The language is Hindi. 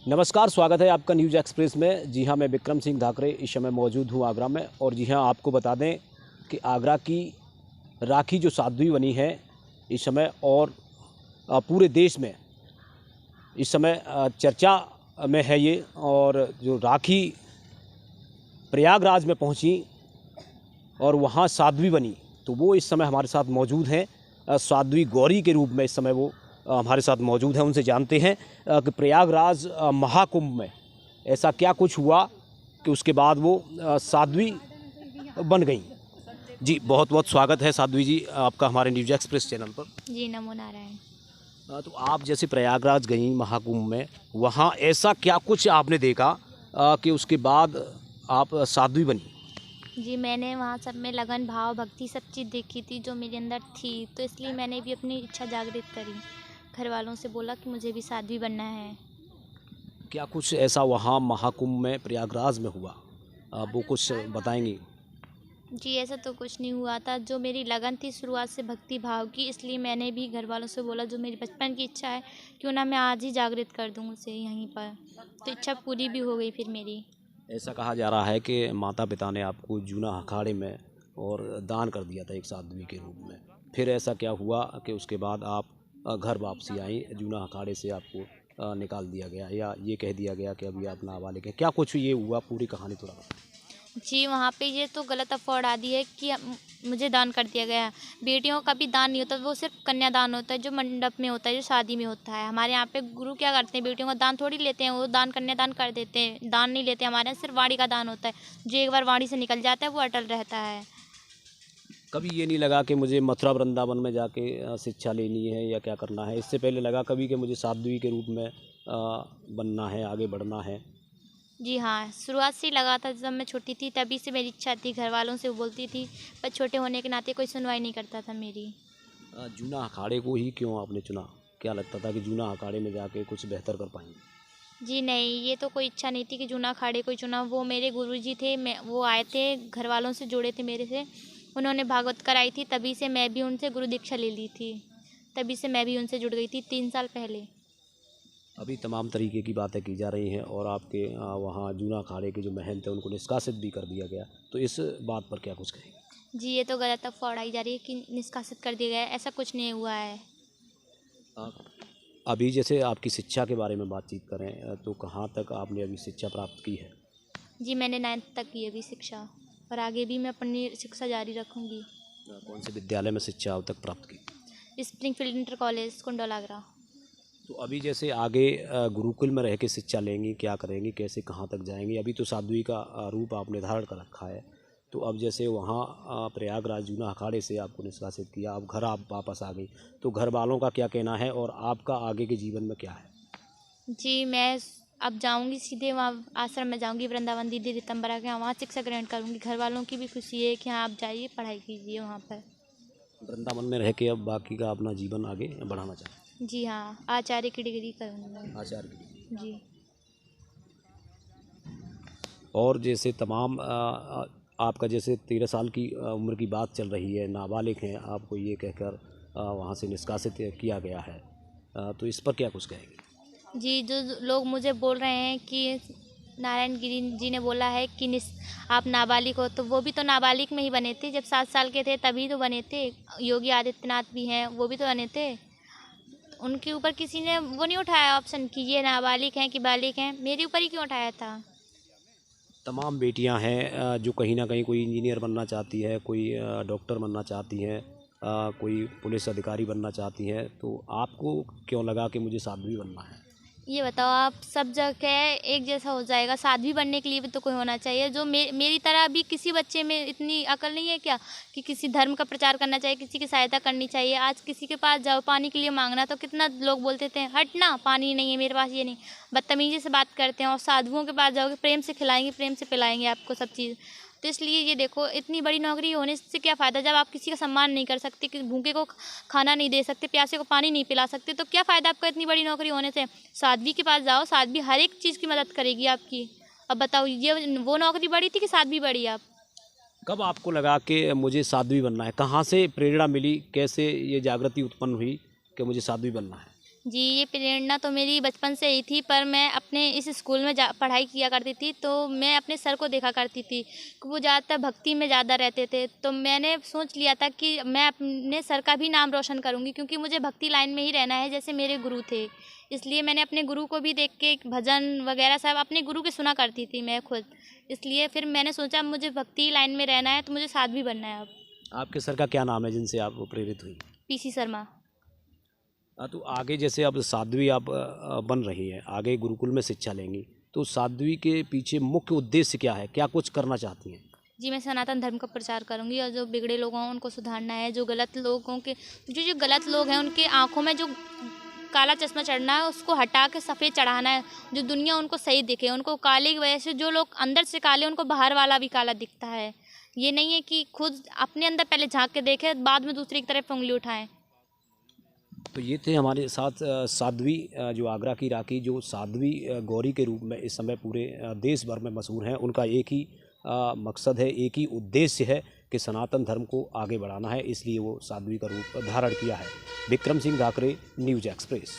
नमस्कार, स्वागत है आपका न्यूज़ एक्सप्रेस में। जी हाँ, मैं विक्रम सिंह धाकरे इस समय मौजूद हूँ आगरा में। और जी हाँ, आपको बता दें कि आगरा की राखी जो साध्वी बनी है इस समय, और पूरे देश में इस समय चर्चा में है ये। और जो राखी प्रयागराज में पहुँची और वहाँ साध्वी बनी, तो वो इस समय हमारे साथ मौजूद हैं। साध्वी गौरी के रूप में इस समय वो हमारे साथ मौजूद हैं। उनसे जानते हैं कि प्रयागराज महाकुंभ में ऐसा क्या कुछ हुआ कि उसके बाद वो साध्वी बन गई। जी, बहुत बहुत स्वागत है साध्वी जी आपका हमारे न्यूज़ एक्सप्रेस चैनल पर। जी, नमो नारायण। तो आप जैसे प्रयागराज गई महाकुंभ में, वहाँ ऐसा क्या कुछ आपने देखा कि उसके बाद आप साध्वी बनी? जी, मैंने वहाँ सब में लगन, भाव, भक्ति सब चीज़ देखी थी जो मेरे अंदर थी, तो इसलिए मैंने भी अपनी इच्छा जागृत करी। घर वालों से बोला कि मुझे भी साध्वी बनना है। क्या कुछ ऐसा वहाँ महाकुंभ में प्रयागराज में हुआ, आप वो कुछ बताएंगी? जी, ऐसा तो कुछ नहीं हुआ था। जो मेरी लगन थी शुरुआत से भक्ति भाव की, इसलिए मैंने भी घर वालों से बोला जो मेरी बचपन की इच्छा है, क्यों ना मैं आज ही जागृत कर दूँ उसे यहीं पर। तो इच्छा पूरी भी हो गई फिर मेरी। ऐसा कहा जा रहा है कि माता पिता ने आपको जूना अखाड़े में और दान कर दिया था एक साध्वी के रूप में। फिर ऐसा क्या हुआ कि उसके बाद आप घर वापसी आई, जूना अखाड़े से आपको निकाल दिया गया, या ये कह दिया गया कि अभी आप नाबालिग हैं? क्या कुछ ये हुआ, पूरी कहानी थोड़ा बताएं। जी, वहाँ पे ये तो गलत अफ़वाह उड़ा दी है कि मुझे दान कर दिया गया है। बेटियों का भी दान नहीं होता, वो सिर्फ़ कन्यादान होता है जो मंडप में होता है, जो शादी में होता है। हमारे यहाँ पे गुरु क्या करते हैं, बेटियों का दान थोड़ी लेते हैं, वो दान कन्यादान कर देते हैं, दान नहीं लेते। हमारे यहाँ सिर्फ़ वाणी का दान होता है, जो एक बार वाणी से निकल जाता है वो अटल रहता है। कभी ये नहीं लगा कि मुझे मथुरा वृंदावन में जाके शिक्षा लेनी है या क्या करना है? इससे पहले लगा कभी कि मुझे साध्वी के रूप में बनना है, आगे बढ़ना है? जी हाँ, शुरुआत से ही लगा था। जब मैं छोटी थी तभी से मेरी इच्छा थी, घरवालों से बोलती थी, पर छोटे होने के नाते कोई सुनवाई नहीं करता था मेरी। जूना अखाड़े को ही क्यों आपने चुना? क्या लगता था कि जूना अखाड़े में जाके कुछ बेहतर कर पाएंगे? जी नहीं, ये तो कोई इच्छा नहीं थी कि जूना अखाड़े कोई चुना। वो मेरे गुरुजी थे, वो आए थे, घरवालों से जुड़े थे मेरे से। उन्होंने भागवत कराई थी, तभी से मैं भी उनसे गुरु दीक्षा ले ली थी। तभी से मैं भी उनसे जुड़ गई थी 3 साल पहले। अभी तमाम तरीके की बातें की जा रही हैं और आपके वहाँ जूना अखाड़े के जो महंत थे उनको निष्कासित भी कर दिया गया, तो इस बात पर क्या कुछ कहेंगे? जी, ये तो गलत अफ़वाह उड़ाई जा रही है कि निष्कासित कर दिया गया है, ऐसा कुछ नहीं हुआ है। अ, अभी जैसे आपकी शिक्षा के बारे में बातचीत करें, तो कहाँ तक आपने अभी शिक्षा प्राप्त की है? जी, मैंने 9th तक की अभी शिक्षा, और आगे भी मैं अपनी शिक्षा जारी रखूँगी। कौन से विद्यालय में शिक्षा अब तक प्राप्त की? स्प्रिंगफील्ड इंटर कॉलेज, कुंडल आगरा। तो अभी जैसे आगे गुरुकुल में रह के शिक्षा लेंगी, क्या करेंगी, कैसे कहाँ तक जाएंगी? अभी तो साध्वी का रूप आपने धारण कर रखा है, तो अब जैसे वहाँ प्रयागराज जूना अखाड़े से आपको निष्कासित किया, अब घर आप वापस आ गई, तो घर वालों का क्या कहना है और आपका आगे के जीवन में क्या है? जी, मैं अब जाऊँगी सीधे वहाँ आश्रम में जाऊँगी, वृंदावन दीदी रितम्बरा के यहाँ, वहाँ शिक्षा ग्रहण करूँगी। घर वालों की भी खुशी है कि हाँ, आप जाइए, पढ़ाई कीजिए वहाँ पर। वृंदावन में रह के अब बाकी का अपना जीवन आगे बढ़ाना चाहते जी हाँ, आचार्य की डिग्री करूँगी मैं। हैं, आचार्य की डिग्री। जी। और जैसे तमाम आपका जैसे 13 साल की उम्र की बात चल रही है, नाबालिग हैं, आपको ये कहकर वहाँ से निष्कासित किया गया है, तो इस पर क्या कुछ कहेंगे? जी, जो लोग मुझे बोल रहे हैं कि नारायण गिरी जी ने बोला है कि आप नाबालिग हो, तो वो भी तो नाबालिग में ही बने थे, जब 7 साल के थे तभी तो बने थे। योगी आदित्यनाथ भी हैं, वो भी तो बने थे। उनके ऊपर किसी ने वो नहीं उठाया ऑप्शन कि ये नाबालिग हैं कि बालिग हैं, मेरे ऊपर ही क्यों उठाया था? तमाम बेटियां हैं जो कहीं ना कहीं कोई इंजीनियर बनना चाहती है, कोई डॉक्टर बनना चाहती हैं, कोई पुलिस अधिकारी बनना चाहती हैं, तो आपको क्यों लगा कि मुझे साध्वी बनना है? ये बताओ, आप सब जगह एक जैसा हो जाएगा? साध्वी बनने के लिए भी तो कोई होना चाहिए। जो मेरी तरह भी किसी बच्चे में इतनी अकल नहीं है क्या कि किसी धर्म का प्रचार करना चाहिए, किसी की सहायता करनी चाहिए? आज किसी के पास जाओ पानी के लिए मांगना, तो कितना लोग बोलते थे हट ना, पानी नहीं है मेरे पास, ये नहीं, बदतमीजी से बात करते हैं। और साधुओं के पास जाओगे, प्रेम से खिलाएंगे, प्रेम से पिलाएंगे आपको सब चीज़। तो इसलिए ये देखो, इतनी बड़ी नौकरी होने से क्या फ़ायदा जब आप किसी का सम्मान नहीं कर सकते, कि भूखे को खाना नहीं दे सकते, प्यासे को पानी नहीं पिला सकते, तो क्या फ़ायदा आपका इतनी बड़ी नौकरी होने से? साध्वी के पास जाओ, साध्वी हर एक चीज़ की मदद करेगी आपकी। अब बताओ, ये वो नौकरी बड़ी थी कि साध्वी बड़ी आप? कब आपको लगा कि मुझे साध्वी बनना है? कहाँ से प्रेरणा मिली? कैसे ये जागृति उत्पन्न हुई कि मुझे साध्वी बनना है? जी, ये प्रेरणा तो मेरी बचपन से ही थी, पर मैं अपने इस स्कूल में पढ़ाई किया करती थी, तो मैं अपने सर को देखा करती थी कि वो ज़्यादातर भक्ति में ज़्यादा रहते थे। तो मैंने सोच लिया था कि मैं अपने सर का भी नाम रोशन करूँगी, क्योंकि मुझे भक्ति लाइन में ही रहना है जैसे मेरे गुरु थे। इसलिए मैंने अपने गुरु को भी देख के भजन वगैरह सब अपने गुरु के सुना करती थी मैं खुद। इसलिए फिर मैंने सोचा मुझे भक्ति लाइन में रहना है, तो मुझे साध्वी बनना है अब। आपके सर का क्या नाम है जिनसे आप प्रेरित हुई? पीसी शर्मा। तो आगे जैसे अब साध्वी आप बन रही हैं, आगे गुरुकुल में शिक्षा लेंगी, तो साध्वी के पीछे मुख्य उद्देश्य क्या है? क्या कुछ करना चाहती हैं? जी, मैं सनातन धर्म का प्रचार करूँगी और जो बिगड़े लोग हों उनको सुधारना है। जो गलत लोगों के जो गलत लोग हैं उनके आँखों में जो काला चश्मा चढ़ना है उसको हटा के सफ़ेद चढ़ाना है। जो दुनिया उनको सही दिखे, उनको काले की वजह से जो लोग अंदर से काले उनको बाहर वाला भी काला दिखता है। ये नहीं है कि खुद अपने अंदर पहले झाँक के देखें, बाद में दूसरे की तरफ उँगली उठाएँ। तो ये थे हमारे साथ साध्वी जो आगरा की राखी, जो साध्वी गौरी के रूप में इस समय पूरे देश भर में मशहूर हैं। उनका एक ही मकसद है, एक ही उद्देश्य है कि सनातन धर्म को आगे बढ़ाना है, इसलिए वो साध्वी का रूप धारण किया है। Vikram Singh Dhakre, News express.